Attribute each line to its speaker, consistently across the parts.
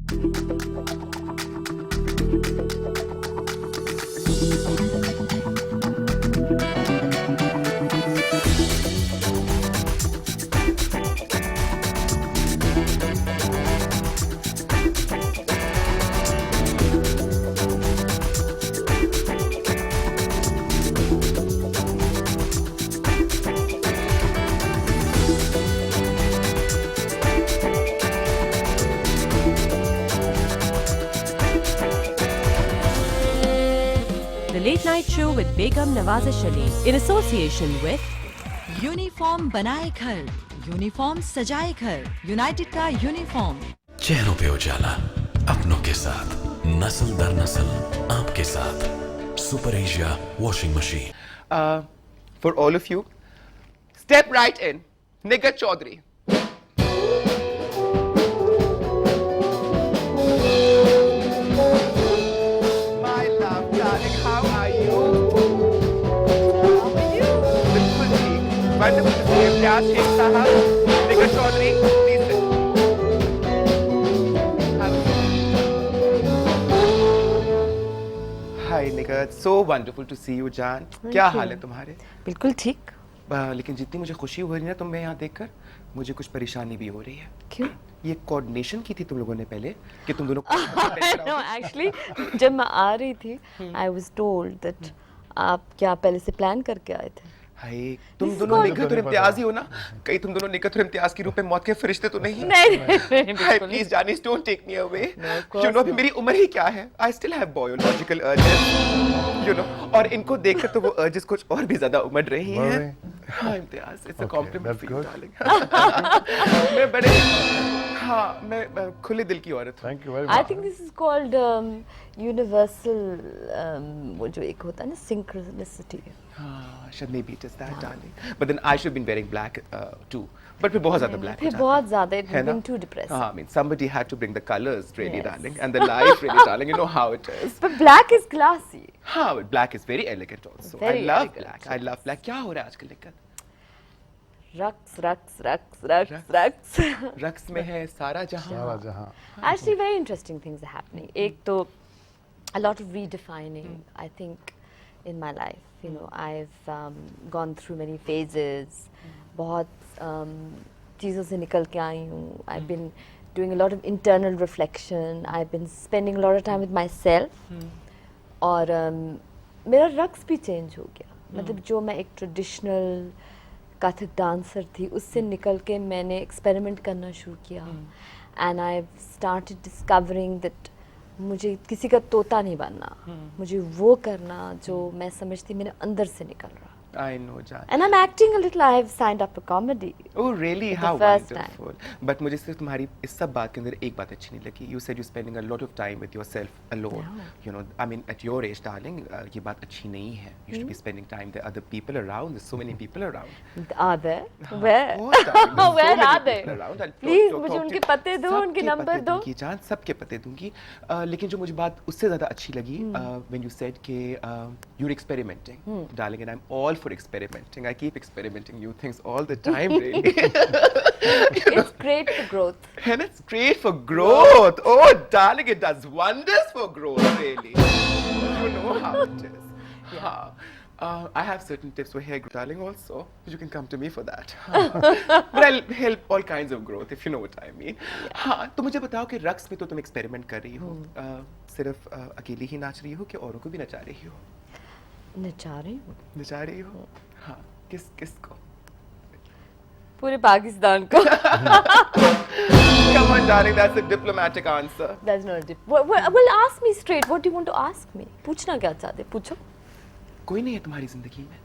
Speaker 1: The Late Night Show with Begum Nawaza Ali in association with
Speaker 2: uniform बनाए घर, uniform सजाए घर, United का यूनिफॉर्म।
Speaker 3: चेहरों पे उजाला, अपनों के साथ, नस्ल दर नस्ल आपके साथ। Super Asia washing machine.
Speaker 4: For all of you, step right in. Nigger Chaudhary. My love, darling, how are you? How are you? बिल्कुल ठीक. Wonderful to see you. Imtiaz Sheikh Sahab, Nigger Chaudhary, please sit. Hi, Nigger. It's so wonderful to see you, Jaan. क्या हाल है तुम्हारे?
Speaker 5: बिल्कुल ठीक।
Speaker 4: लेकिन जितनी मुझे खुशी हो रही है ना तुम्हें यहाँ देखकर, मुझे कुछ परेशानी भी हो रही है।
Speaker 5: क्यों?
Speaker 4: ये कोऑर्डिनेशन की थी तुम लोगों ने पहले कि तुम दोनों
Speaker 5: No, actually, जब मैं आ रही थी, I was told that आप क्या पहले से प्लान करके आए थे?
Speaker 4: हाय तुम दोनों निकत और इम्तियाज ही हो ना? कहीं तुम दोनों निकत और इम्तियाज के रूप में मौत के फरिश्ते तो नहीं?
Speaker 5: नहीं,
Speaker 4: हाय please Janice don't take me away. You know अभी मेरी उम्र ही क्या है? I still have biological urges, you know, और इनको देखकर तो वो अर्जेस कुछ और भी ज्यादा उमड़ रही हैं। हाँ Imtiaz, it's a compliment for you darling. मैं बड़े हाँ मैं खुले दिल की औरत हूँ।
Speaker 6: Thank you very much.
Speaker 5: I think this is called universal वो जो एक होता है ना synchronicity।
Speaker 4: हाँ, maybe it is that, darling. But then I should have been wearing black too. But फिर बहुत ज़्यादा black हो
Speaker 5: फिर
Speaker 4: जाता
Speaker 5: बहुत ज़्यादा it
Speaker 4: है
Speaker 5: would
Speaker 4: ना?
Speaker 5: been too depressing।
Speaker 4: हाँ, I mean somebody had to bring the colors, really,
Speaker 5: Yes.
Speaker 4: darling, and the light, really, darling. You know how it is.
Speaker 5: But black is classy।
Speaker 4: हाँ, but black is very elegant also.
Speaker 5: Very
Speaker 4: I love
Speaker 5: elegant,
Speaker 4: black. I love black. क्या हो रहा है आजकल दिक्कत?
Speaker 5: रक्स रक्स रक्स रक्स रक्स।
Speaker 4: रक्स में है सारा जहां।
Speaker 6: सारा जहां।
Speaker 5: Actually, very interesting things are happening. एक तो a lot of redefining, I think, in my life. You know, I've gone through many phases. बहुत चीज़ों से निकल के आई हूँ. I've been doing a lot of internal reflection. I've been spending a lot of time with myself. और मेरा रक्स भी change हो गया. मतलब जो मैं एक ट्रेडिशनल कथक डांसर थी उससे निकल के मैंने एक्सपेरिमेंट करना शुरू किया. And I started discovering that मुझे किसी का तोता नहीं बनना, मुझे वो करना जो मैं समझती मेरे अंदर से निकल रहा.
Speaker 4: I know, Jaan.
Speaker 5: And I'm acting a little. I have signed up for comedy.
Speaker 4: Oh really?
Speaker 5: For the
Speaker 4: How
Speaker 5: first
Speaker 4: wonderful. But मुझे सिर्फ तुम्हारी इस सब बात के अंदर एक बात अच्छी नहीं लगी. You said you're spending a lot of time with yourself alone.
Speaker 5: Yeah.
Speaker 4: You know, I mean, at your age, darling, ये बात अच्छी नहीं है. You should be spending time. There are other people around. There's so many people around.
Speaker 5: Are there? Where?
Speaker 4: Of course, darling. There's so
Speaker 5: Where
Speaker 4: many
Speaker 5: are they?
Speaker 4: people around. I'll
Speaker 5: Please
Speaker 4: talk
Speaker 5: मुझे
Speaker 4: to
Speaker 5: उनके
Speaker 4: you.
Speaker 5: पते दो, उनके
Speaker 4: सबके
Speaker 5: number
Speaker 4: पते
Speaker 5: दो.
Speaker 4: दूंगी, जान सबके पते दूंगी. लेकिन जो मुझे बात उससे ज़्यादा अच्छी लगी when you said कि you're experimenting, darling, and I'm all for experimenting. I keep experimenting new things all the time, really.
Speaker 5: It's great for growth.
Speaker 4: And it's great for growth. Oh, darling, it does wonders for growth, really. You know how it is. Yeah. I have certain tips for hair growth, darling, also. You can come to me for that. But I'll help all kinds of growth, if you know what I mean. हाँ, तो मुझे बताओ कि रक्स में तो तुम experiment कर रही हो. सिर्फ अकेली ही नाच रही हो कि औरों को भी नचा रही हो?
Speaker 5: नचा रही हूँ
Speaker 4: नचा रही हो? हाँ, किसको?
Speaker 5: पूरे पाकिस्तान को.
Speaker 4: Come on, darling, that's a diplomatic answer.
Speaker 5: That's not a dip. Well, ask me straight. What do you want to ask me? पूछना क्या चाहते? पूछो.
Speaker 4: कोई नहीं है तुम्हारी जिंदगी में?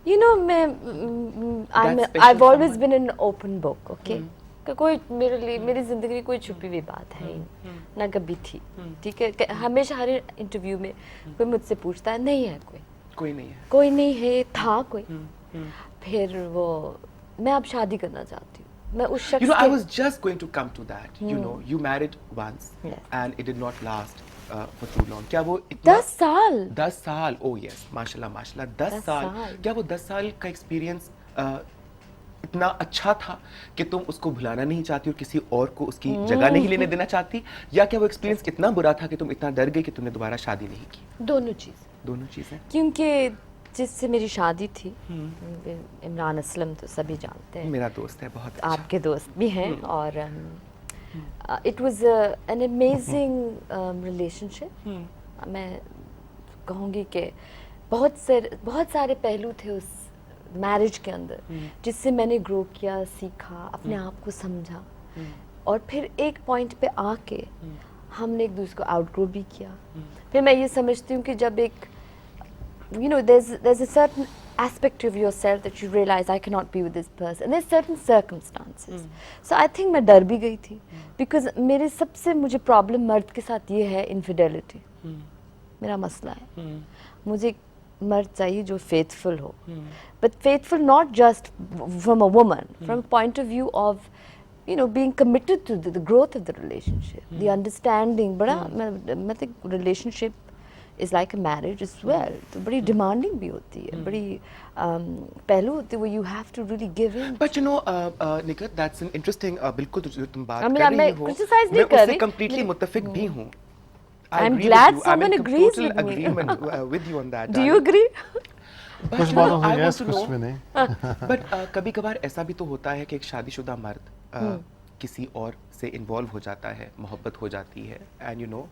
Speaker 5: You know,
Speaker 4: That special
Speaker 5: I've always
Speaker 4: someone.
Speaker 5: been an open book, okay? कि कोई मेरे लिए मेरी जिंदगी में कोई छुपी हुई बात है ही नहीं, ना कभी थी. ठीक है, हमेशा हर इंटरव्यू में कोई मुझसे पूछता है, नहीं है
Speaker 4: कोई नहीं है.
Speaker 5: कोई नहीं है, था कोई. फिर वो मैं अब शादी करना चाहती हूँ. मैं उस शख्स
Speaker 4: You know, I
Speaker 5: के
Speaker 4: was just going to come to that. You know, you married once,
Speaker 5: Yes.
Speaker 4: and it did not last for too long. क्या वो इतना
Speaker 5: 10 साल
Speaker 4: 10 साल? Oh yes, माशाल्लाह माशाल्लाह 10
Speaker 5: 10
Speaker 4: साल.
Speaker 5: साल.
Speaker 4: क्या वो 10 साल का एक्सपीरियंस इतना अच्छा था कि तुम उसको भुलाना नहीं चाहती और किसी और को उसकी जगह नहीं लेने देना चाहती, या क्या वो एक्सपीरियंस इतना बुरा था कि तुम इतना डर गई कि तुमने दोबारा शादी नहीं की?
Speaker 5: दोनों चीज़,
Speaker 4: दोनों चीजें।
Speaker 5: क्योंकि जिससे मेरी शादी थी इमरान असलम तो सभी जानते हैं,
Speaker 4: मेरा दोस्त है, बहुत अच्छा।
Speaker 5: आपके दोस्त भी हैं, और it was an amazing relationship. मैं कहूँगी कि बहुत सारे पहलू थे उस मैरिज के अंदर जिससे मैंने ग्रो किया, सीखा, अपने आप को समझा, और फिर एक पॉइंट पे आके हमने एक दूसरे को आउटग्रो भी किया। फिर मैं ये समझती हूँ कि जब एक there's a certain aspect of yourself that you realize I cannot be with this person, and there's certain circumstances. So I think मैं डर भी गई थी, because मेरे सबसे मुझे प्रॉब्लम मर्द के साथ ये है, इनफिडेलिटी मेरा मसला है। मुझे एक मर्द चाहिए जो फेथफुल हो, but faithful not just from a woman, from a point of view of being committed to the growth of the relationship, the understanding। बड़ा मतलब relationship is like a marriage as well, तो बड़ी demanding भी होती है, बड़ी पहलू होती है, where you have to really give in।
Speaker 4: But you know, Nikat, that's an interesting, बिल्कुल जो तुम बात
Speaker 5: I mean,
Speaker 4: कर रही
Speaker 5: मैं
Speaker 4: हो,
Speaker 5: criticize नहीं
Speaker 4: मैं
Speaker 5: कर
Speaker 4: उससे
Speaker 5: रही,
Speaker 4: completely मुत्तफिक भी हूँ। I
Speaker 5: I'm
Speaker 4: agree
Speaker 5: glad
Speaker 4: with you. I'm
Speaker 5: someone
Speaker 4: in
Speaker 5: agrees
Speaker 4: total
Speaker 5: with me।
Speaker 4: agreement with you on that.
Speaker 5: Do you agree?
Speaker 4: But
Speaker 6: कुछ
Speaker 4: you know,
Speaker 6: बातों
Speaker 4: I
Speaker 6: से
Speaker 4: want
Speaker 6: yes,
Speaker 4: to
Speaker 6: कुछ
Speaker 4: know-
Speaker 6: में नहीं।
Speaker 4: बट कभी कभार ऐसा भी तो होता है कि एक शादीशुदा मर्द किसी और से इन्वॉल्व हो जाता है, मोहब्बत हो जाती है, एंड यू नो,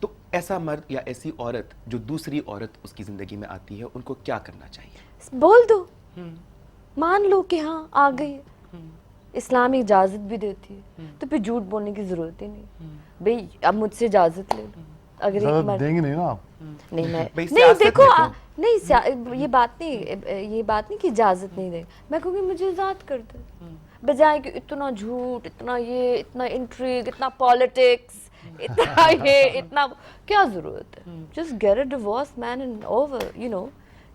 Speaker 4: तो ऐसा मर्द या ऐसी औरत जो दूसरी औरत उसकी ज़िंदगी में आती है, उनको क्या करना चाहिए?
Speaker 5: बोल दो, मान लो कि हाँ आ गई है। इस्लाम इजाज़त भी देती है, तो फिर झूठ बोलने की ज़रूरत ही नहीं। भाई अब मुझसे इजाज़त ले लो। अगर एक
Speaker 6: इजाजत
Speaker 5: मर्द
Speaker 6: देंगे नहीं ना आप।
Speaker 5: नहीं, मैं
Speaker 4: भाई
Speaker 5: नहीं,
Speaker 4: सियासत
Speaker 5: देखो
Speaker 4: में तो-
Speaker 5: नहीं, ये बात नहीं कि इजाज़त नहीं दे, मैं कहूँगी मुझे इजाज़त कर दे, बजाय कि इतना झूठ, इतना ये, इतना इंट्रिग, इतना पॉलिटिक्स, इतना ये, इतना क्या ज़रूरत है? Just get a divorce man and over,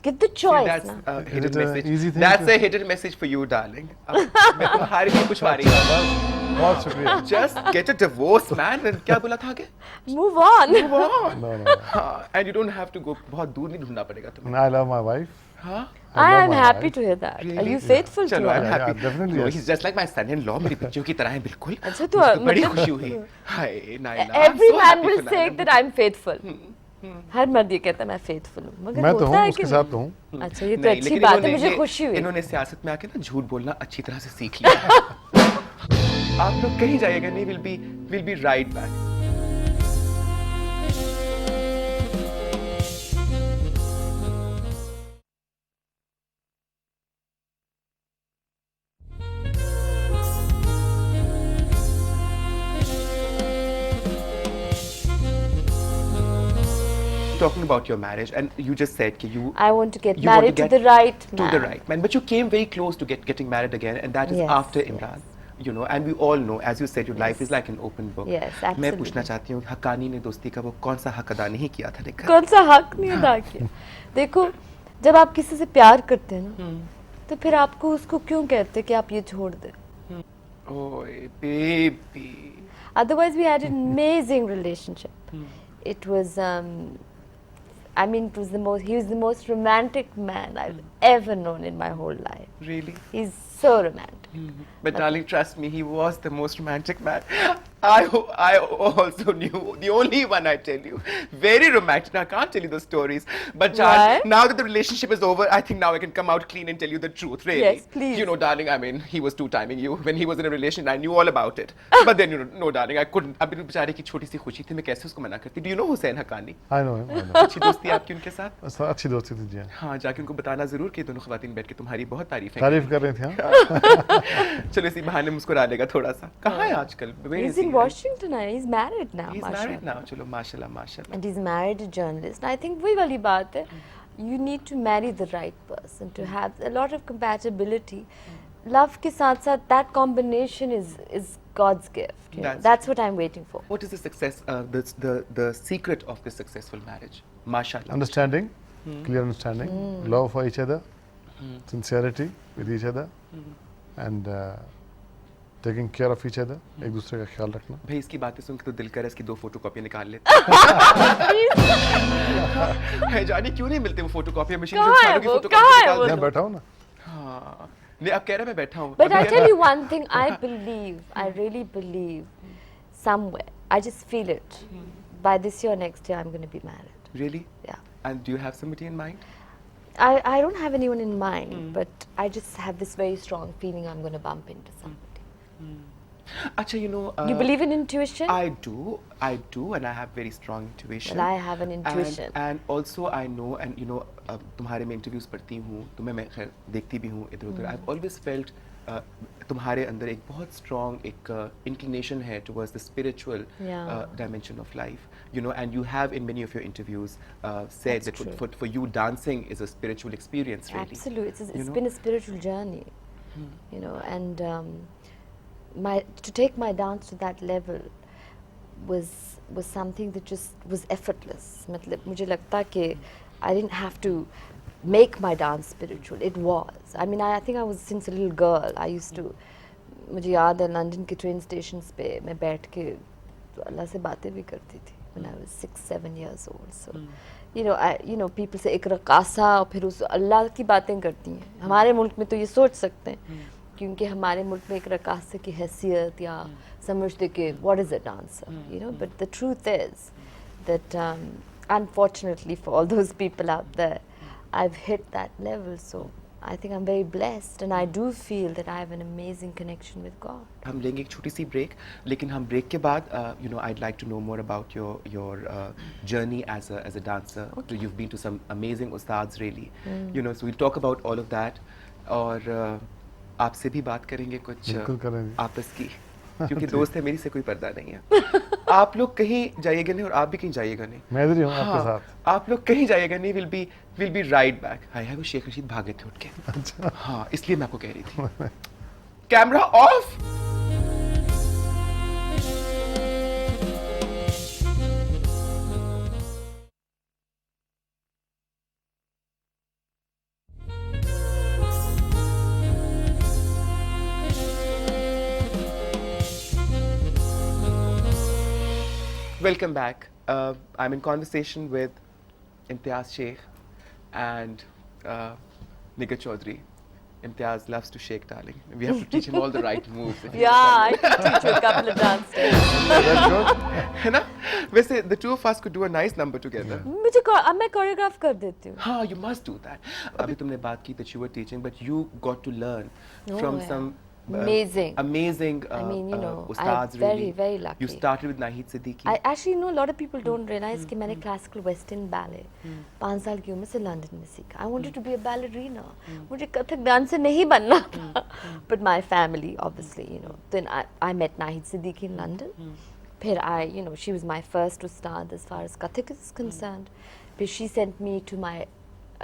Speaker 5: give the
Speaker 4: See,
Speaker 5: choice
Speaker 4: that's
Speaker 5: ना।
Speaker 4: a
Speaker 6: Is
Speaker 4: hidden
Speaker 6: it a
Speaker 4: message.
Speaker 6: easy thing
Speaker 4: That's
Speaker 6: to-
Speaker 4: a hidden message for you, darling. मैं तुम्हारे लिए कुछ वारी
Speaker 6: बहुत शुक्रिया।
Speaker 4: Just get a divorce, man. And क्या बोला था आगे?
Speaker 5: Move on।
Speaker 4: Move on.
Speaker 6: No, no,
Speaker 4: हाँ, and you don't have to go, बहुत दूर नहीं ढूंढना पड़ेगा तुम्हें।
Speaker 6: no. I love my wife.
Speaker 4: हाँ?
Speaker 5: I
Speaker 6: love
Speaker 5: am
Speaker 6: my
Speaker 5: happy
Speaker 6: wife.
Speaker 5: to hear that. Are
Speaker 4: Really?
Speaker 5: you faithful to
Speaker 4: चलो, I'm
Speaker 5: her?
Speaker 6: Yeah,
Speaker 4: happy.
Speaker 6: definitely
Speaker 4: No,
Speaker 6: yes.
Speaker 4: he's just like my son-in-law, मेरी बच्चियों की तरह है बिल्कुल।
Speaker 5: अच्छा, तो
Speaker 4: मुझे बड़ी
Speaker 5: मतलब-
Speaker 4: खुशी हुई। हाय, Naila. I'm
Speaker 5: Every
Speaker 4: so
Speaker 5: man
Speaker 4: happy
Speaker 5: will
Speaker 4: for
Speaker 5: say
Speaker 4: Naila.
Speaker 5: that I'm faithful। हर मर्द ये कहता है मैं faithful हूँ, मगर
Speaker 6: मैं तो
Speaker 5: होता
Speaker 6: हूँ,
Speaker 5: है
Speaker 6: उसके
Speaker 5: कि
Speaker 6: साथ तो हूँ।
Speaker 5: अच्छा, ये तो
Speaker 4: नहीं,
Speaker 5: अच्छी
Speaker 4: लेकिन
Speaker 5: बात है,
Speaker 4: इन्होंने
Speaker 5: मुझे
Speaker 4: ये-
Speaker 5: खुशी हुई।
Speaker 4: इन्होंने सियासत में आके ना झूठ बोलना अच्छी तरह से सीख लिया है। आप लोग कहीं जाइएगा नहीं, we'll be right back. Talking about your marriage, and you just said that you
Speaker 5: I want to get
Speaker 4: you want
Speaker 5: married to
Speaker 4: get
Speaker 5: the right
Speaker 4: to the
Speaker 5: man.
Speaker 4: right man, but you came very close to getting married again, and that is
Speaker 5: Yes,
Speaker 4: after
Speaker 5: yes.
Speaker 4: Imran. You know, and we all know, as you said, your life is like an open book.
Speaker 5: Yes,
Speaker 4: मैं
Speaker 5: absolutely.
Speaker 4: पूछना चाहती हूँ, हक्कानी ने दोस्ती का वो कौन सा हक अदा नहीं किया था निखत?
Speaker 5: कौन सा हक नहीं अदा किया? देखो, जब आप किसी से प्यार करते हैं ना, तो फिर आपको उसको क्यों कहते हैं कि आप ये छोड़ दें?
Speaker 4: ओए baby.
Speaker 5: Otherwise, we had an amazing relationship. It was, I mean, he was the most romantic man I've ever known in my whole life.
Speaker 4: Really?
Speaker 5: He's so romantic.
Speaker 4: But darling, trust me, he was the most romantic man. I also knew, the only one I tell you. Very romantic. I can't tell you the stories. But
Speaker 5: Why?
Speaker 4: Chan, now that the relationship is over, I think now I can come out clean and tell you the truth, really.
Speaker 5: Yes, please.
Speaker 4: You know, darling, I mean, he was two-timing you. When he was in a relation, I knew all about it. But then, you know, no, darling, I couldn't. अभी बेचारे की छोटी सी खुशी थी, मैं कैसे उसको मना करती? Do you know Hussein Haqqani?
Speaker 6: I know him. I know.
Speaker 4: अच्छी दोस्ती है आपकी उनके साथ?
Speaker 6: अच्छी दोस्ती थी जी हाँ।
Speaker 4: हाँ, जाके उनको बताना जरूर कि दोनों खवातीन बैठ के तुम्हारी बहुत तारीफ
Speaker 6: तारीफ कर रही थी हाँ।
Speaker 4: चलो इसी बहाने मुस्कुरा लेगा थोड़ा सा. कहाँ है आजकल? Where
Speaker 5: He's
Speaker 4: is he?
Speaker 5: in Washington. He's married now.
Speaker 4: He's
Speaker 5: mashallah.
Speaker 4: married now. चलो माशाल्लाह माशाल्लाह.
Speaker 5: And he's married a journalist. I think वही वाली बात है. You need to marry the right person to have a lot of compatibility. Love के साथ साथ that combination is God's gift. You know? That's what I'm waiting for.
Speaker 4: What is the success? The secret of this successful marriage? Mashallah.
Speaker 6: Understanding, clear understanding, love for each other, sincerity with each other, and taking care of each other. एक दूसरे का ख्याल रखना.
Speaker 4: भाई इसकी बातें सुन के तो दिल कर इसकी 2 फोटोकॉपी निकाल लेते. है जानी क्यों नहीं मिलते वो फोटोकॉपी मशीन
Speaker 5: कहाँ है
Speaker 4: सारों की
Speaker 5: वो?
Speaker 4: फोटोकॉपी
Speaker 5: कहाँ है
Speaker 4: निकाल
Speaker 5: वो?
Speaker 4: देते.
Speaker 6: मैं बैठा हूँ ना.
Speaker 4: हाँ. नहीं आप कह रहे मैं बैठा हूँ.
Speaker 5: But I
Speaker 4: अभी
Speaker 5: tell you one thing, I really believe somewhere, I just feel it. By this year, next year, I'm going to be married.
Speaker 4: Really?
Speaker 5: Yeah.
Speaker 4: And do you have somebody in mind?
Speaker 5: I don't have anyone in mind, but I just have this very strong feeling I'm going to bump into somebody.
Speaker 4: Acha, you know.
Speaker 5: You believe in intuition?
Speaker 4: I do, and I have very strong intuition.
Speaker 5: Well, I have an intuition.
Speaker 4: And also I know, and you know, तुम्हारे मैं interviews पढ़ती हूँ, तुम्हें मैं खैर देखती भी हूँ इधर-उधर. I've always felt तुम्हारे अंदर एक बहुत strong एक inclination है towards the spiritual dimension of life. You know, and you have in many of your interviews said
Speaker 5: That's
Speaker 4: that for you dancing is a spiritual experience, really.
Speaker 5: Absolutely, it's
Speaker 4: know?
Speaker 5: been a spiritual journey, you know, and to take my dance to that level was something that just was effortless. मतलब मुझे लगता कि I didn't have to make my dance spiritual. It was. I mean, I think I was since a little girl. I used to. मुझे याद है London के train stations पे मैं बैठ के अल्लाह से बातें भी करती थी. When I was 6-7 years old, so you know, people say एक रकासा और फिर उस अल्लाह की बातें करती हैं. हमारे मुल्क में तो ये सोच सकते हैं क्योंकि हमारे मुल्क में एक रकासे की हैसियत या समझते कि what is a dancer, you know. But the truth is that unfortunately for all those people out there, I've hit that level. So I think I'm very blessed, and I do feel that I have an amazing connection with God.
Speaker 4: हम लेंगे एक छोटी सी break, लेकिन हम break के बाद you know, I'd like to know more about your journey as a dancer. Okay. You've been to some amazing ustads, really. You know, so we'll talk about all of that. और आपसे भी बात करेंगे कुछ आपस की, क्योंकि दोस्त है मेरी, से कोई पर्दा नहीं है. आप लोग कहीं जाइएगा नहीं और आप भी कहीं जाइएगा नहीं.
Speaker 6: मैं इधर ही हूँ आपके साथ.
Speaker 4: आप लोग कहीं जाइएगा नहीं. Will be right back. हाय हाय वो शेख रशीद भागे थे उठ के. अच्छा. हाँ, इसलिए मैं आपको कह रही थी. Camera off. Welcome back. I'm in conversation with Imtiaz Sheikh and Nigar Chaudhary. Imtiaz loves to shake, darling. We have to teach him all the right moves.
Speaker 5: Yeah, I can teach you a couple of dance steps.
Speaker 6: That's good.
Speaker 4: है ना? वैसे the two of us could do a nice number together.
Speaker 5: अब मैं choreograph कर देती हूँ.
Speaker 4: हाँ, you must do that. अभी तुमने बात की that you were teaching, but you got to learn from some amazing. I
Speaker 5: mean, you know,
Speaker 4: ustads,
Speaker 5: I'm very,
Speaker 4: really.
Speaker 5: very lucky.
Speaker 4: You started with Nahid Siddiqui.
Speaker 5: I actually know a lot of people don't realize कि मैंने classical western ballet 5 साल की उम्र से London में सीखा. I wanted to be a ballerina. मुझे Kathak dancer नहीं बनना था. But my family, obviously, you know. Then I met Nahid Siddiqui in London. फिर you know, she was my first ustad as far as Kathak is concerned. फिर she sent me to my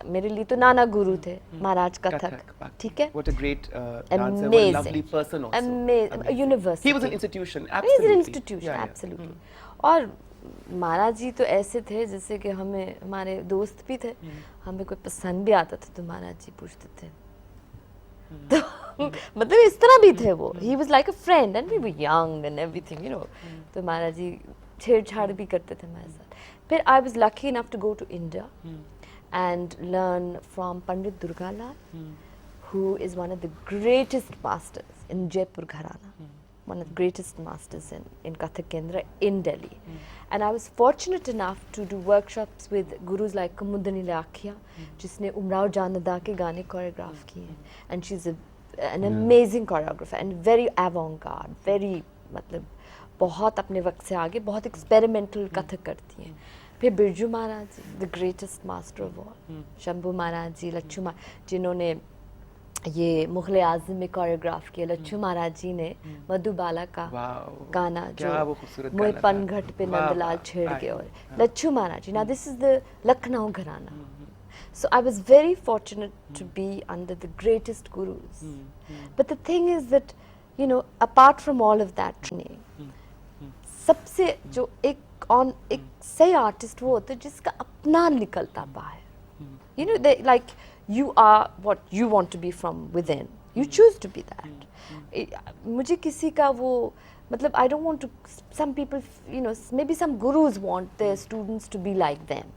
Speaker 5: मेरे लिए तो नाना गुरु थे महाराज कथक. ठीक है.
Speaker 4: What a great dancer, what a lovely person also.
Speaker 5: Amazing. A university.
Speaker 4: He was an institution, absolutely.
Speaker 5: He was an institution, absolutely. और महाराज जी तो ऐसे थे जैसे कि हमें हमारे दोस्त भी थे. हमें कोई पसंद भी आता था तो महाराज जी पूछते थे. तो मतलब इस तरह भी थे वो. He was like a friend and we were young and everything, you know. तो महाराज जी छेड़छाड़ भी करते थे हमारे साथ. फिर I was lucky enough to go to India. And learn from Pandit Durgalal, who is one of the greatest masters in Jaipur Gharana, one of the greatest masters in Kathak Kendra in Delhi. And I was fortunate enough to do workshops with gurus like Kumudani Lakhia, जिसने उमराव जानदा के गाने choreograph किए हैं. And she's an amazing choreographer and very avant-garde, very मतलब बहुत अपने वक्त से आगे, बहुत experimental कथक करती हैं. फिर बिरजू महाराज जी, the greatest master of all, Shambhu महाराज जी, लच्छू महाराज जिन्होंने ये मुग़ल आज़म में कोरियोग्राफ किया. लच्छू महाराज जी ने मधुबाला का गाना जो मोए पनघट पे नंदलाल छेड़ के, और लच्छू महाराज जी. Now this is the Lucknow Gharana. So I was very fortunate to be under the greatest gurus. But the thing is that, you know, apart from all of that training, सबसे जो एक सही आर्टिस्ट वो होता है जिसका अपना निकलता बाहर. You know, they like you are what you want to be from within. You choose to be that. मुझे किसी का वो मतलब I don't want to. Some people, you know, maybe some gurus want their students to be like them.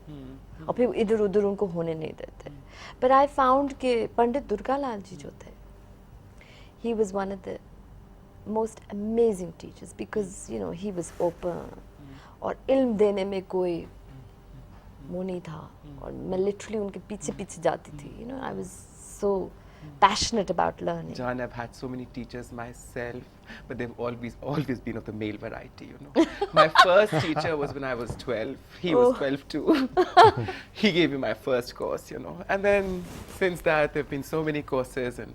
Speaker 5: और फिर इधर उधर उनको होने नहीं देते. But I found कि पंडित दुर्गालाल जी जो थे, he was one of the most amazing teachers because you know he was open और इल्म देने में कोई वो नहीं था और मैं literally उनके पीछे पीछे जाती थी. You know, I was so passionate about learning.
Speaker 4: John, I've had so many teachers myself, but they've always been of the male variety, you know. My first teacher was when I was 12. He was 12 too. He gave me my first course, you know. And then since that, there have been so many courses and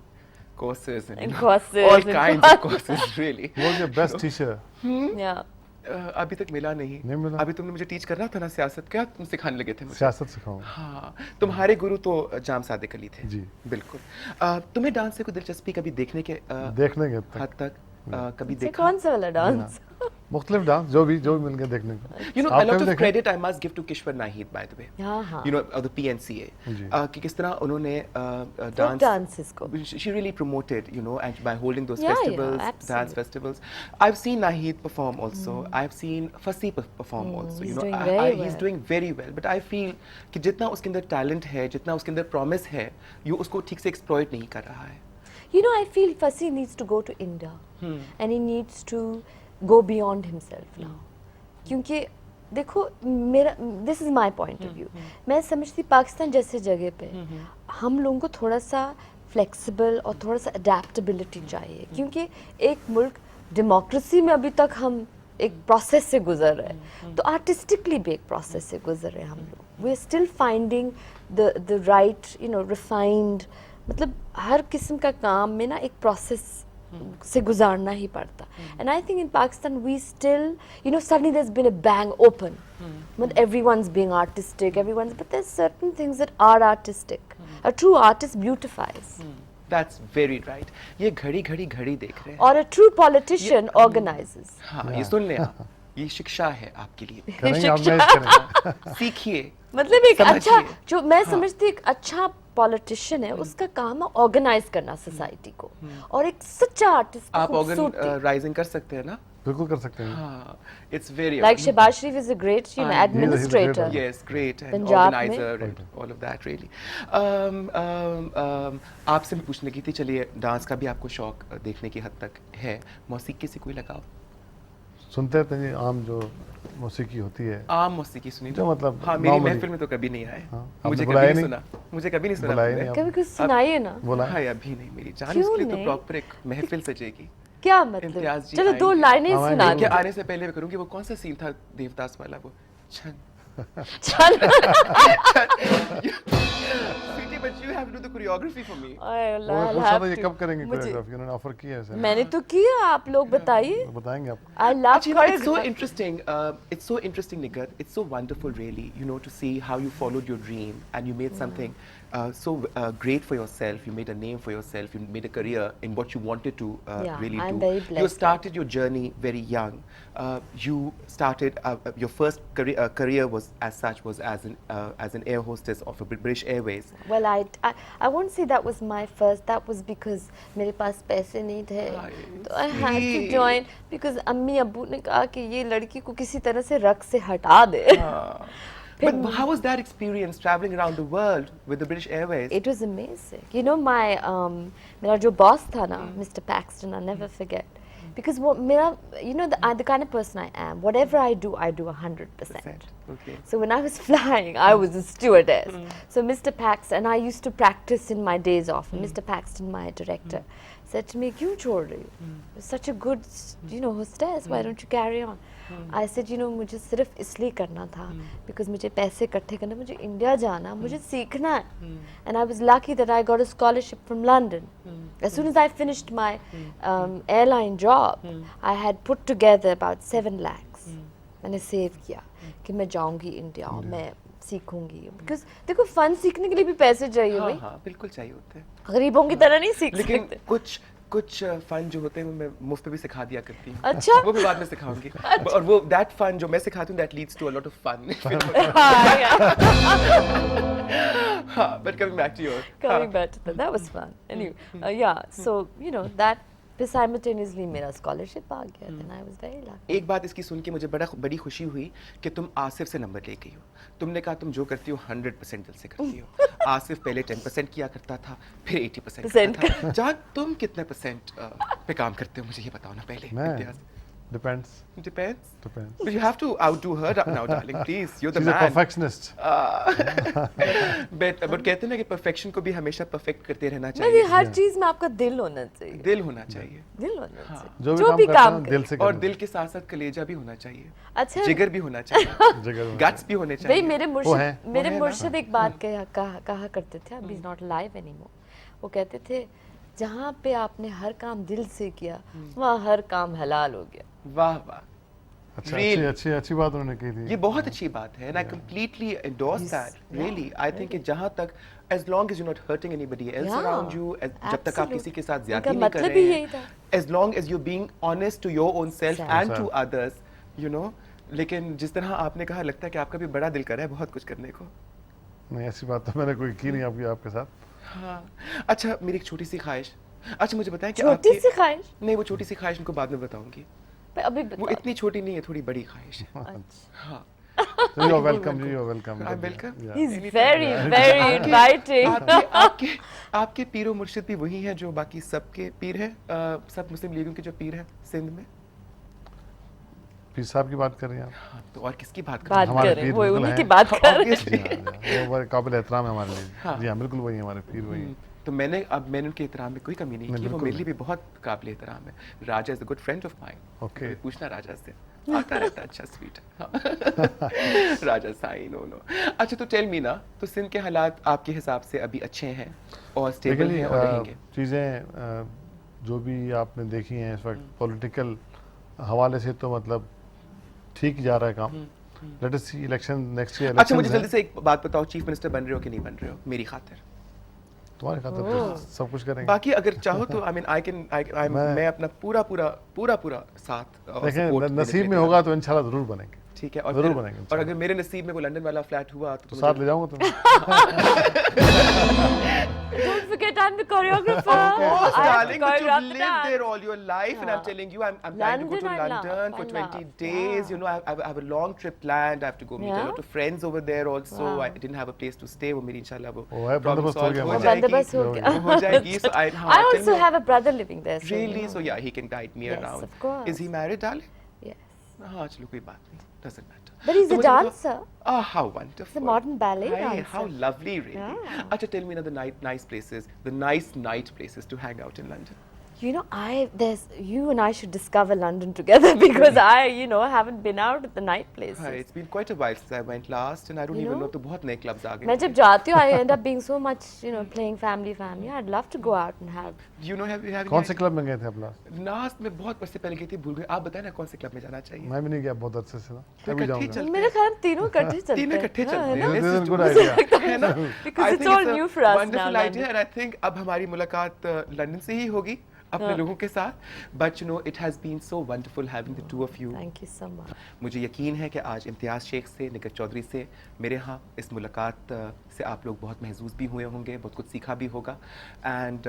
Speaker 4: courses and,
Speaker 5: And
Speaker 4: you know,
Speaker 5: courses
Speaker 4: all
Speaker 5: and
Speaker 4: kinds of courses, really.
Speaker 6: Who was your best teacher?
Speaker 5: Yeah.
Speaker 4: अभी तक मिला नहीं.
Speaker 6: नहीं मिला?
Speaker 4: अभी तुमने मुझे teach करना था ना सियासत, क्या तुम सिखाने लगे थे मुझे?
Speaker 6: सियासत सिखाऊं.
Speaker 4: हाँ, तुम्हारे गुरु तो जाम सादिक अली थे.
Speaker 6: जी.
Speaker 4: बिल्कुल. तुम्हें डांस से कोई दिलचस्पी कभी देखने के
Speaker 6: देखने के तक.
Speaker 4: हद तक कभी
Speaker 5: से
Speaker 4: देखा?
Speaker 5: कौन सा वाला डांस?
Speaker 6: मुख्तलिफ डांस जो भी मिल गया देखने को.
Speaker 4: You know, a lot of credit I must give to Kishwar Nahid, by the way.
Speaker 5: हाँ हाँ.
Speaker 4: You know, of the PNCA.
Speaker 6: जी.
Speaker 4: कि किस तरह उन्होंने
Speaker 5: Folk
Speaker 4: dance.
Speaker 5: dances को.
Speaker 4: She really promoted, you know, and by holding those
Speaker 5: Yeah,
Speaker 4: festivals,
Speaker 5: yeah,
Speaker 4: dance
Speaker 5: absolutely.
Speaker 4: festivals. I've seen Nahid perform also. I've seen Fasi perform also.
Speaker 5: he's
Speaker 4: You know,
Speaker 5: doing very
Speaker 4: he's
Speaker 5: well.
Speaker 4: doing very well. But I feel कि जितना उसके अंदर talent है, जितना उसके अंदर promise है, ये उसको ठीक से exploit नहीं कर रहा है.
Speaker 5: You know, I feel Fasi needs to go to India and he needs to go beyond himself now. क्योंकि देखो मेरा this is my point of view. मैं समझती पाकिस्तान जैसे जगह पे हम लोगों को थोड़ा सा flexible और थोड़ा सा adaptability चाहिए क्योंकि एक मुल्क democracy में अभी तक हम एक प्रोसेस से गुजर रहे हैं तो आर्टिस्टिकली भी एक प्रोसेस से गुजर रहे हैं हम लोग. We are still finding the right you know refined मतलब हर किस्म का काम में ना एक प्रोसेस से गुजारना ही पड़ता. And I think in Pakistan we still you know suddenly there has been a bang open मतलब everyone's being artistic everyone's but there's certain things that are artistic. A true artist beautifies.
Speaker 4: That's very right. ये घड़ी देख रहे हैं.
Speaker 5: और a true politician organizes.
Speaker 4: हाँ, ये सुन लें आप. ये शिक्षा है आपके लिए.
Speaker 6: करेंगे ऑर्गेनाइज करेंगे.
Speaker 4: सीखिए.
Speaker 5: मतलब एक अच्छा
Speaker 4: समझिए.
Speaker 5: जो मैं समझती एक अच्छा पॉलिटिशियन है उसका काम है ऑर्गेनाइज करना सोसाइटी को और एक सच्चा आर्टिस्ट
Speaker 4: आप ऑर्गन राइजिंग कर सकते हैं ना?
Speaker 6: बिल्कुल कर सकते हैं.
Speaker 4: हाँ, it's very
Speaker 5: like Shehbaz Sharif is a great you know
Speaker 4: Ah,
Speaker 5: administrator.
Speaker 4: Yes, great and
Speaker 5: Punjab में.
Speaker 4: organizer and all of that really. आपसे मैं पूछने की थी, चलिए डांस का भी आपको शौक देखने की हद तक है, मौसीकी से कोई लगाव?
Speaker 6: सुनते रहते हैं आम जो मौसीकी होती है.
Speaker 4: आम मौसीकी सुनी
Speaker 6: जो मतलब
Speaker 4: हाँ मेरी
Speaker 6: normally.
Speaker 4: महफिल में तो कभी नहीं आए.
Speaker 6: हाँ,
Speaker 4: मुझे
Speaker 6: आपने
Speaker 4: कभी
Speaker 6: बुलाया
Speaker 4: नहीं
Speaker 6: नहीं?
Speaker 4: सुना. मुझे कभी नहीं सुना.
Speaker 6: बुलाया
Speaker 4: आपने.
Speaker 6: नहीं
Speaker 5: कभी कुछ सुनाइए ना.
Speaker 6: बोला
Speaker 4: हाँ अभी नहीं मेरी जान.
Speaker 5: क्यों
Speaker 4: इसके लिए तो
Speaker 5: नहीं?
Speaker 4: प्रॉपर एक महफिल सजेगी.
Speaker 5: क्या
Speaker 4: इम्तियाज
Speaker 5: मतलब
Speaker 4: जी
Speaker 5: चलो दो
Speaker 4: आएंगे.
Speaker 5: लाइनें
Speaker 6: हमारे
Speaker 5: सुना
Speaker 6: लिए
Speaker 4: क्या
Speaker 5: दो.
Speaker 4: आने से पहले मैं करूँगी वो कौन सा सीन था देवदास वाला वो छन. Sweetie, but you have to do the choreography for me.
Speaker 6: वो पूछा था ये कब करेंगे कोरियोग्राफी. उन्होंने ऑफर किया है सर.
Speaker 5: मैंने तो किया आप लोग बताइए.
Speaker 6: बताएंगे आपको.
Speaker 5: I love
Speaker 4: Actually, you know, it's so
Speaker 5: choreography.
Speaker 4: interesting. It's so interesting, Nigar. It's so wonderful, really, you know, to see how you followed your dream and you made something so great for yourself. You made a name for yourself. You made a career in what you wanted to
Speaker 5: Yeah,
Speaker 4: really
Speaker 5: I'm
Speaker 4: do.
Speaker 5: very
Speaker 4: You
Speaker 5: blessed.
Speaker 4: started your journey very young. You started your first career was as such was as an air hostess of a British Airways.
Speaker 5: Well, I won't say that was my first. That was because मेरे पास पैसे नहीं थे. तो I had to join because अम्मी अब्बू ने कहा कि ये लड़की को किसी तरह से रक से हटा दे.
Speaker 4: But how was that experience traveling around the world with the British Airways?
Speaker 5: It was amazing. You know my मेरा जो boss था ना, Mr. Paxton, I'll never forget. Because what मेरा, you know the kind of person I am. Whatever I do 100%.
Speaker 4: Okay.
Speaker 5: So when I was flying, I was a stewardess. So Mr. Paxton, and I used to practice in my days off. And Mr. Paxton, my director, said to me, "क्यों छोड़ रही हो? You're such a good, you know, hostess. Why don't you carry on?" I said, you know, मुझे सिर्फ इसलिए करना था because मुझे पैसे इकट्ठे करने, मुझे इंडिया जाना, मुझे सीखना है. And I was lucky that I got a scholarship from London. As soon as I finished my airline job, I had put together about 7 lakhs. मैंने सेव किया कि मैं जाऊंगी इंडिया और मैं सीखूंगी. Because देखो फन सीखने के लिए भी पैसे चाहिए भाई.
Speaker 4: हाँ बिल्कुल चाहिए होते हैं.
Speaker 5: गरीबों की तरह नहीं सीख
Speaker 4: लेकिन
Speaker 5: सकते.
Speaker 4: कुछ फन जो होते हैं वो मैं मुफ्त में भी सिखा दिया करती हूँ.
Speaker 5: अच्छा.
Speaker 4: वो भी बाद में सिखाऊंगी. और वो दैट फन जो मैं सिखाती हूँ that leads to a lot of fun. हाँ, but coming back to your
Speaker 5: Coming back to that was fun. Anyway, yeah. So you know that फिर साइमल्टेनियसली मेरा स्कॉलरशिप आ गया, then I was very lucky.
Speaker 4: एक बात इसकी सुन के मुझे बड़ी खुशी हुई कि तुम आसिफ से नंबर ले गई हो। तुमने कहा तुम जो करती हो 100% दिल से करती हो। आसिफ पहले 10% किया करता था, फिर 80% करता था। जहाँ तुम कितने परसेंट पे काम करते हो मुझे ये बताओ ना पहले।
Speaker 6: मैं depends.
Speaker 4: Depends.
Speaker 6: Depends.
Speaker 4: But you have to outdo her now, darling. Please, you're the
Speaker 6: She's a
Speaker 4: man.
Speaker 6: perfectionist.
Speaker 4: but कहते हैं ना कि perfection को भी हमेशा perfect करते रहना
Speaker 5: नहीं,
Speaker 4: चाहिए।
Speaker 5: हर चीज में आपका दिल होना चाहिए,
Speaker 4: दिल होना चाहिए।
Speaker 5: दिल होना चाहिए,
Speaker 6: जो
Speaker 5: जो भी
Speaker 6: भी काम
Speaker 5: काम
Speaker 6: करते हैं दिल से
Speaker 4: और
Speaker 6: करना
Speaker 4: दिल के साथ साथ कलेजा भी होना चाहिए,
Speaker 5: अच्छा
Speaker 4: जिगर भी होना चाहिए,
Speaker 6: चाहिए। जगह में।
Speaker 4: गट्स भी होने
Speaker 5: भाई
Speaker 4: चाहिए।
Speaker 5: मेरे
Speaker 6: है।
Speaker 5: मेरे
Speaker 4: वो है
Speaker 5: मुर्शिद एक बात कहा करते थे, अभी इज नॉट लाइव एनीमोर। वो कहते थे जहाँ पे आपने हर काम दिल से किया वहाँ हर काम हलाल हो गया।
Speaker 4: वाह वाह,
Speaker 6: अच्छा
Speaker 4: Really?
Speaker 6: अच्छी बात उन्होंने की थी।
Speaker 4: ये बहुत अच्छी बात है and I completely endorse that. Really, I think कि जहाँ तक as long as you're not hurting anybody else
Speaker 5: Yeah,
Speaker 4: around you, जब तक आप किसी के साथ ज्यादती
Speaker 5: उनका
Speaker 4: नहीं कर
Speaker 5: मतलब
Speaker 4: रहे
Speaker 5: ही यही था।
Speaker 4: हैं, as long as you're being honest to your own self
Speaker 5: Exactly.
Speaker 4: and to others, you know. लेकिन जिस तरह आपने कहा लगता है कि आपका भी बड़ा दिल कर रहा है बहुत कुछ करने को।
Speaker 6: नहीं ऐसी बात तो मैंने कोई की नहीं आपके साथ।
Speaker 4: हाँ, अच्छा मेरी एक छोटी सी ख्वाहिश। अच्छा मुझे बताएं कि
Speaker 5: छोटी
Speaker 4: आपके
Speaker 5: सी ख्वाहिश,
Speaker 4: नहीं वो छोटी सी ख्वाहिश उनको बाद में बताऊंगी।
Speaker 5: पर अभी
Speaker 4: वो
Speaker 5: बताओ।
Speaker 4: इतनी छोटी नहीं है, थोड़ी बड़ी ख्वाहिश है।
Speaker 5: अच्छा।
Speaker 4: हाँ,
Speaker 6: You're welcome, you're welcome.
Speaker 4: I'm welcome.
Speaker 6: Yeah.
Speaker 5: He's very inviting.
Speaker 4: आपके पीरो मुर्शिद भी वही हैं जो बाकी सबके पीर हैं, सब मुस्लिम लीगों के जो पीर हैं सिंध में।
Speaker 6: पीर साहब की बात कर रही हैं आप?
Speaker 4: हाँ, तो और किसकी बात कर
Speaker 5: बात
Speaker 6: हमारे
Speaker 5: कर रहे हैं,
Speaker 6: पीर
Speaker 5: वो
Speaker 6: बिल्कुल
Speaker 5: उन्हीं
Speaker 6: हैं।
Speaker 5: की बात कर रहे हैं।
Speaker 4: Obviously.
Speaker 6: जी हाँ, वो बड़े काबिल एहतराम है हमारे लिए।
Speaker 4: हाँ।
Speaker 6: जी हाँ बिल्कुल वही हमारे पीर वही हैं।
Speaker 4: तो मैंने उनके एहतराम में कोई कमी नहीं
Speaker 6: नहीं,
Speaker 4: की, वो
Speaker 6: बिल्कुल
Speaker 4: मेरे लिए भी बहुत काबिल एहतराम है। Raja is a good friend of mine.
Speaker 6: Okay.
Speaker 4: पूछना राजा से, आता रहता अच्छा स्वीट है। Raja says no. अच्छा तो टेल मी ना, तो सिंध के हालात आपके हिसाब से अभी अच्छे हैं और स्टेबल हैं और रहेंगे?
Speaker 6: चीज़ें जो भी आपने देखी हैं इस वक्त पॉलिटिकल हवाले से तो मतलब ठीक जा रहा है काम। Let us see election next year.
Speaker 4: अच्छा मुझे जल्दी से एक बात बताओ, चीफ मिनिस्टर बन रहे हो कि नहीं बन रहे हो मेरी खातिर?
Speaker 6: तुम्हारे खातिर तो सब कुछ करेंगे।
Speaker 4: बाकी अगर चाहो तो आई मीन मैं अपना पूरा साथ और support
Speaker 6: देखें
Speaker 4: देने के
Speaker 6: नसीब
Speaker 4: लिए
Speaker 6: में होगा तो इंशाल्लाह जरूर बनेंगे।
Speaker 4: ठीक है, और
Speaker 6: जरूर
Speaker 4: फिर-
Speaker 6: बनेंगे
Speaker 4: और अगर मेरे नसीब में वो लंदन वाला फ्लैट हुआ तो
Speaker 6: साथ ले जाऊंगा तुम्हें।
Speaker 5: Don't forget I'm the choreographer.
Speaker 4: course,
Speaker 5: I have to
Speaker 4: darling, but you've
Speaker 5: choreograph the
Speaker 4: lived
Speaker 5: dance.
Speaker 4: there all your life, and I'm telling you, I'm planning to go to
Speaker 5: London I love,
Speaker 4: London for
Speaker 5: I
Speaker 4: 20
Speaker 5: love,
Speaker 4: days.
Speaker 5: yeah.
Speaker 4: You know, I have a long trip planned. I have to go meet a
Speaker 5: Yeah?
Speaker 4: lot of friends over there also.
Speaker 5: Wow.
Speaker 4: I didn't have a place to stay. वो मेरी इंशाल्लाह वो
Speaker 6: वो है,
Speaker 4: problem
Speaker 6: बंदोबस्त हो
Speaker 4: solve
Speaker 6: गया
Speaker 4: हो
Speaker 6: हमारा।
Speaker 4: जाएगी।
Speaker 5: बंदोबस्त हो गया।
Speaker 4: वो हो जाएगी। So
Speaker 5: I
Speaker 4: tell
Speaker 5: also
Speaker 4: me-
Speaker 5: have a brother living there. So
Speaker 4: Really?
Speaker 5: you know.
Speaker 4: So yeah, he can guide me
Speaker 5: Yes,
Speaker 4: around.
Speaker 5: of course.
Speaker 4: Is he married, darling?
Speaker 5: Yes.
Speaker 4: हाँ चलो कोई बात नहीं. Doesn't matter.
Speaker 5: But he's
Speaker 4: तो
Speaker 5: a
Speaker 4: मुझे बताओ-
Speaker 5: dancer.
Speaker 4: Oh, how wonderful.
Speaker 5: He's a modern ballet
Speaker 4: Hey,
Speaker 5: dancer.
Speaker 4: how lovely, really.
Speaker 5: Yeah.
Speaker 4: Acha, tell me another nice places, the nice night places to hang out in London.
Speaker 5: You know, you and I should discover London together because I, haven't been out at the night places.
Speaker 4: Hi, it's been quite a while since I went last, and I don't
Speaker 5: You
Speaker 4: even
Speaker 5: know?
Speaker 4: know. तो बहुत नए clubs आ गए.
Speaker 5: मैं जब जाती हूँ, I end up being so much, playing family. I'd love to go out and have.
Speaker 4: You know, have you
Speaker 6: कौन से क्लब में गए थे आप लास्ट?
Speaker 4: Last में बहुत वर्ष से पहले गई थी, भूल गई. आप बताएं ना कौन से क्लब में जाना चाहिए?
Speaker 6: मैं भी नहीं गया बहुत अरसे से ना।
Speaker 4: तो
Speaker 6: अभी
Speaker 4: इकट्ठे
Speaker 6: जाऊंगा।
Speaker 4: चलते
Speaker 5: मेरे ख्याल में तीनों इकट्ठे चलते हैं।
Speaker 4: तीनों इकट्ठे
Speaker 5: हाँ,
Speaker 4: चलते
Speaker 5: है
Speaker 4: हैं.
Speaker 5: ना?
Speaker 6: This is a
Speaker 4: Let's
Speaker 6: good
Speaker 4: do this.
Speaker 6: idea.
Speaker 4: है ना?
Speaker 5: Because
Speaker 4: I
Speaker 5: it's
Speaker 4: think
Speaker 5: all
Speaker 4: a
Speaker 5: new for us
Speaker 4: wonderful
Speaker 5: now,
Speaker 4: idea,
Speaker 5: London.
Speaker 4: and I think अब हमारी मुलाकात लंदन से ही होगी अपने लोगों के साथ. But it has been so wonderful having the two of you.
Speaker 5: Thank you so much.
Speaker 4: मुझे यकीन है कि आज इम्तियाज़ शेख से, निकत चौधरी से, मेरे यहाँ इस मुलाकात से आप लोग बहुत महजूज भी हुए होंगे, बहुत कुछ सीखा भी होगा. And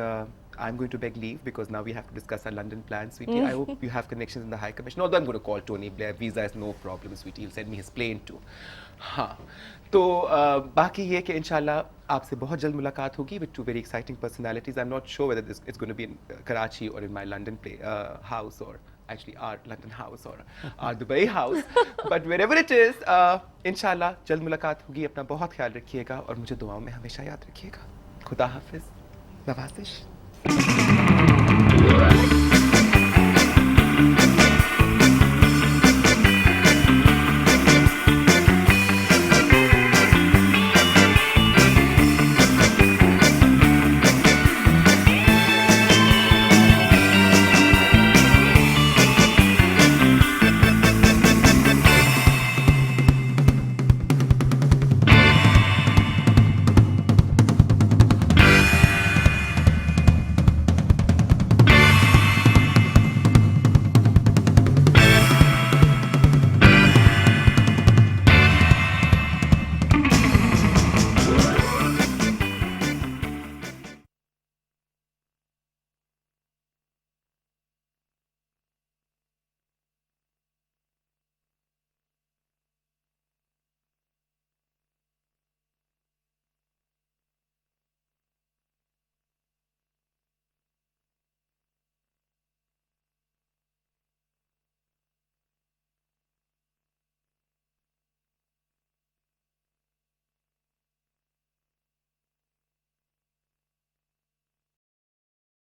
Speaker 4: I'm going to beg leave because now we have to discuss our London plans, sweetie. I hope you have connections in the High Commission. Although I'm going to call Tony Blair. Visa is no problem, sweetie. He'll send me his plane too. हाँ, तो बाकी ये कि इंशाल्लाह आपसे बहुत जल्द मुलाकात होगी with two very exciting personalities. I'm not sure whether it's going to be in Karachi or in my London house or actually our London house or our Dubai house. But wherever it is, इंशाल्लाह जल्द मुलाकात होगी. अपना बहुत ख्याल रखिएगा और मुझे दुआओं में हमेशा याद रखिएगा. खुदा हाफिज. नवाजिश.